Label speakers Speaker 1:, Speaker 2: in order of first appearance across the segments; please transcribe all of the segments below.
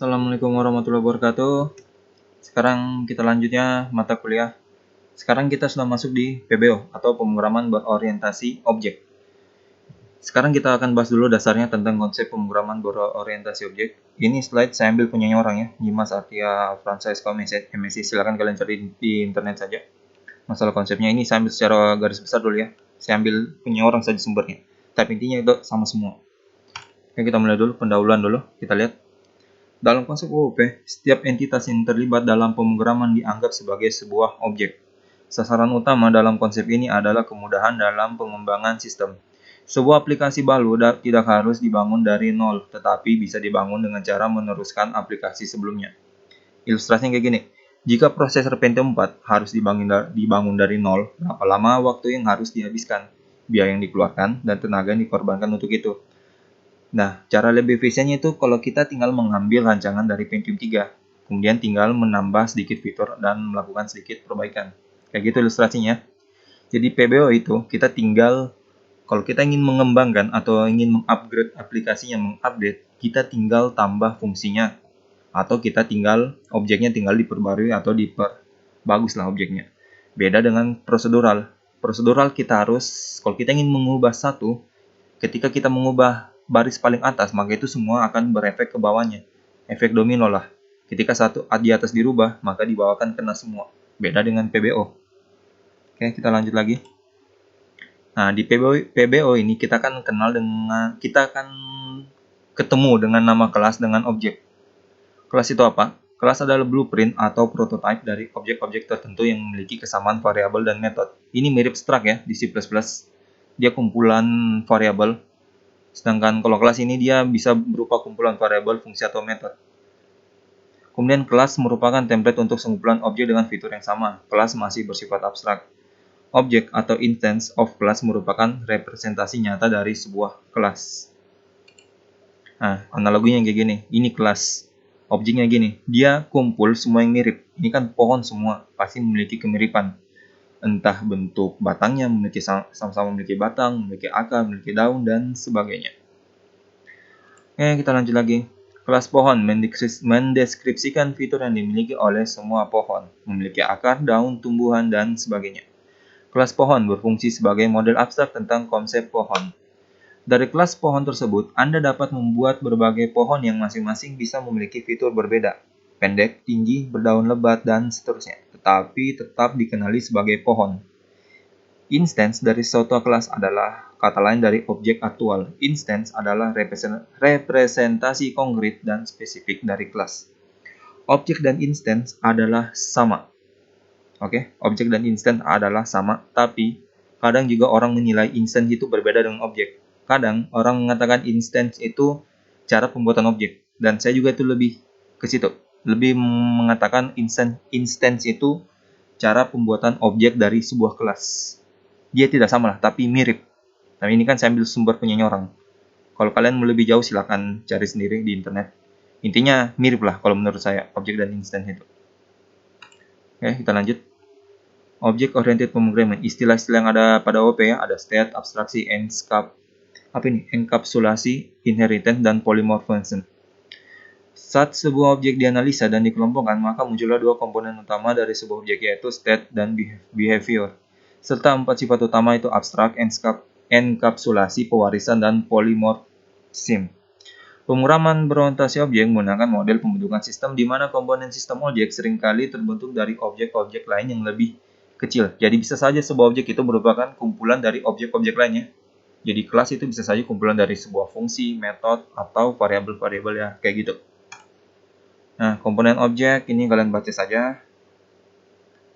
Speaker 1: Assalamualaikum warahmatullahi wabarakatuh. Sekarang kita lanjutnya mata kuliah. Sekarang kita sudah masuk di PBO atau pemrograman berorientasi objek. Sekarang kita akan bahas dulu dasarnya tentang konsep pemrograman berorientasi objek. Ini slide saya ambil punyanya orang ya, Dimas Artia Francisco MSc. Silakan kalian cari di internet saja. Masalah konsepnya ini saya ambil secara garis besar dulu ya. Saya ambil punya orang saja sumbernya. Tapi intinya itu sama semua. Oke, kita mulai dulu pendahuluan dulu. Kita lihat. Dalam konsep OOP, setiap entitas yang terlibat dalam pemrograman dianggap sebagai sebuah objek. Sasaran utama dalam konsep ini adalah kemudahan dalam pengembangan sistem. Sebuah aplikasi baru tidak harus dibangun dari nol, tetapi bisa dibangun dengan cara meneruskan aplikasi sebelumnya. Ilustrasinya kayak gini. Jika prosesor Pentium 4 harus dibangun dari nol, berapa lama waktu yang harus dihabiskan, biaya yang dikeluarkan, dan tenaga yang dikorbankan untuk itu? Nah, cara lebih efisiennya itu kalau kita tinggal mengambil rancangan dari Pentium 3, kemudian tinggal menambah sedikit fitur dan melakukan sedikit perbaikan. Kayak gitu ilustrasinya. Jadi PBO itu kita tinggal, kalau kita ingin mengembangkan atau ingin mengupgrade aplikasinya, mengupdate, kita tinggal tambah fungsinya. Atau kita tinggal, objeknya tinggal diperbarui atau diperbagus lah objeknya. Beda dengan prosedural. Prosedural kita harus, kalau kita ingin mengubah satu, ketika kita mengubah baris paling atas, maka itu semua akan berefek ke bawahnya. Efek domino lah. Ketika satu di atas dirubah, maka di bawah akan kena semua. Beda dengan PBO. Oke, kita lanjut lagi. Nah, di PBO ini kita akan ketemu dengan nama kelas dengan objek. Kelas itu apa? Kelas adalah blueprint atau prototype dari objek-objek tertentu yang memiliki kesamaan variabel dan metode. Ini mirip struct ya di C++. Dia kumpulan variabel. Sedangkan kalau kelas ini dia bisa berupa kumpulan variabel, fungsi, atau metode. Kemudian kelas merupakan template untuk sekumpulan objek dengan fitur yang sama. Kelas masih bersifat abstrak. Objek atau instance of class merupakan representasi nyata dari sebuah kelas. Nah, analoginya kayak gini. Ini kelas. Objeknya gini. Dia kumpul semua yang mirip. Ini kan pohon semua. Pasti memiliki kemiripan. Entah bentuk batangnya, sama-sama memiliki batang, memiliki akar, memiliki daun, dan sebagainya. Oke, kita lanjut lagi. Kelas pohon mendeskripsikan fitur yang dimiliki oleh semua pohon, memiliki akar, daun, tumbuhan, dan sebagainya. Kelas pohon berfungsi sebagai model abstrak tentang konsep pohon. Dari kelas pohon tersebut, Anda dapat membuat berbagai pohon yang masing-masing bisa memiliki fitur berbeda, pendek, tinggi, berdaun lebat, dan seterusnya, tetapi tetap dikenali sebagai pohon. Instance dari suatu kelas adalah kata lain dari objek aktual. Instance adalah representasi konkret dan spesifik dari kelas. Objek dan instance adalah sama. Oke, objek dan instance adalah sama, tapi kadang juga orang menilai instance itu berbeda dengan objek. Kadang orang mengatakan instance itu cara pembuatan objek, dan saya juga itu lebih ke situ. Lebih mengatakan instance itu cara pembuatan objek dari sebuah kelas. Dia tidak sama lah, tapi mirip. Tapi ini kan saya ambil sumber punyanya orang. Kalau kalian mau lebih jauh silahkan cari sendiri di internet. Intinya mirip lah kalau menurut saya objek dan instance itu. Oke, kita lanjut. Object Oriented Programming. Istilah-istilah yang ada pada OP ya, ada state, abstraksi, enkapsulasi, inheritance, dan polymorphism. Saat sebuah objek dianalisa dan dikelompokkan, maka muncullah dua komponen utama dari sebuah objek, yaitu state dan behavior. Serta empat sifat utama itu abstrak, enkapsulasi, pewarisan, dan polymorphism. Pemrograman berorientasi objek menggunakan model pembentukan sistem di mana komponen sistem objek seringkali terbentuk dari objek-objek lain yang lebih kecil. Jadi bisa saja sebuah objek itu merupakan kumpulan dari objek-objek lainnya. Jadi kelas itu bisa saja kumpulan dari sebuah fungsi, metode, atau variabel-variabel ya, kayak gitu. Nah, komponen objek ini kalian baca saja.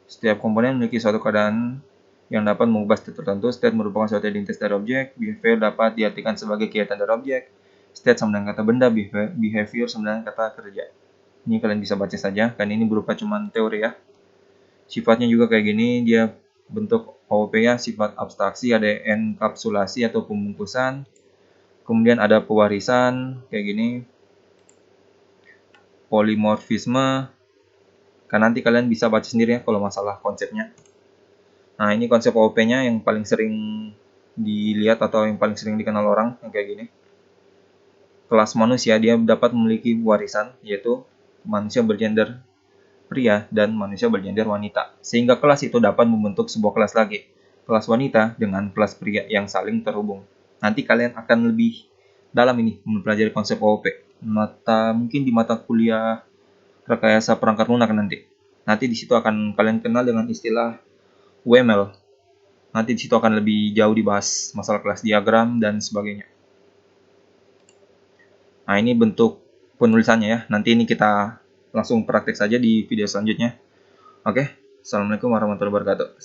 Speaker 1: Setiap komponen memiliki suatu keadaan yang dapat mengubah state tertentu. State merupakan suatu identitas dari objek. Behavior dapat diartikan sebagai kegiatan dari objek. State sama dengan kata benda, behavior sama dengan kata kerja. Ini kalian bisa baca saja, kan ini berupa cuman teori ya. Sifatnya juga kayak gini, dia bentuk OOP ya, sifat abstraksi, ada enkapsulasi atau pembungkusan. Kemudian ada pewarisan, kayak gini. Polymorphisme. Kan nanti kalian bisa baca sendiri ya kalau masalah konsepnya. Nah, ini konsep OOP-nya yang paling sering dilihat atau yang paling sering dikenal orang, yang kayak gini. kelas manusia, dia dapat memiliki warisan, yaitu manusia bergender pria dan manusia bergender wanita. Sehingga kelas itu dapat membentuk sebuah kelas lagi, kelas wanita dengan kelas pria yang saling terhubung. Nanti kalian akan lebih dalam ini mempelajari konsep OOP. Mungkin di mata kuliah rekayasa perangkat lunak nanti. Nanti di situ akan kalian kenal dengan istilah UML. Nanti di situ akan lebih jauh dibahas masalah kelas diagram dan sebagainya. Nah, ini bentuk penulisannya ya. Nanti ini kita langsung praktek saja di video selanjutnya. Oke, Assalamualaikum warahmatullahi wabarakatuh.